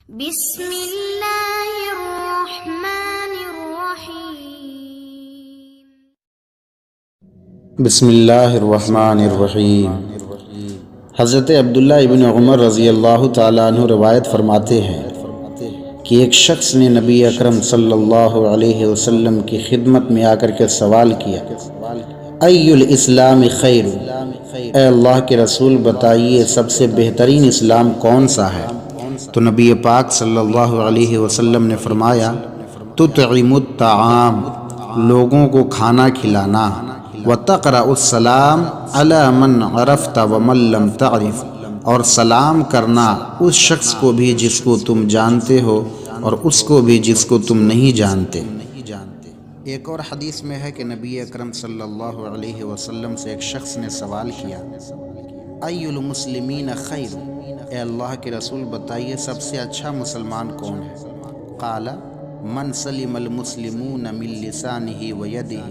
بسم اللہ الرحمن الرحیم۔ بسم اللہ الرحمن الرحیم۔ حضرت عبداللہ ابن عمر رضی اللہ تعالیٰ عنہ روایت فرماتے ہیں کہ ایک شخص نے نبی اکرم صلی اللہ علیہ وسلم کی خدمت میں آ کر کے سوال کیا، ای الاسلام خیر، اے اللہ کے رسول بتائیے سب سے بہترین اسلام کون سا ہے؟ تو نبی پاک صلی اللہ علیہ وسلم نے فرمایا، تطعم الطعام، لوگوں کو کھانا کھلانا، وتقرأ السلام علی من عرفت ومن لم تعرف، اور سلام کرنا اس شخص کو بھی جس کو تم جانتے ہو اور اس کو بھی جس کو تم نہیں جانتے۔ ایک اور حدیث میں ہے کہ نبی اکرم صلی اللہ علیہ وسلم سے ایک شخص نے سوال کیا، ای المسلمین خیر، اے اللہ کے رسول بتائیے سب سے اچھا مسلمان کون ہے؟ قال من سلم المسلمون من لسانہ ویدہ،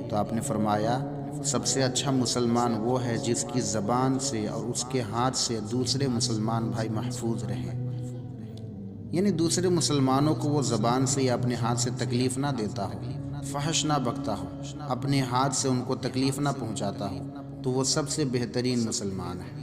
تو آپ نے فرمایا سب سے اچھا مسلمان وہ ہے جس کی زبان سے اور اس کے ہاتھ سے دوسرے مسلمان بھائی محفوظ رہیں، یعنی دوسرے مسلمانوں کو وہ زبان سے یا اپنے ہاتھ سے تکلیف نہ دیتا ہو، فحش نہ بکتا ہو، اپنے ہاتھ سے ان کو تکلیف نہ پہنچاتا ہو، تو وہ سب سے بہترین مسلمان ہے۔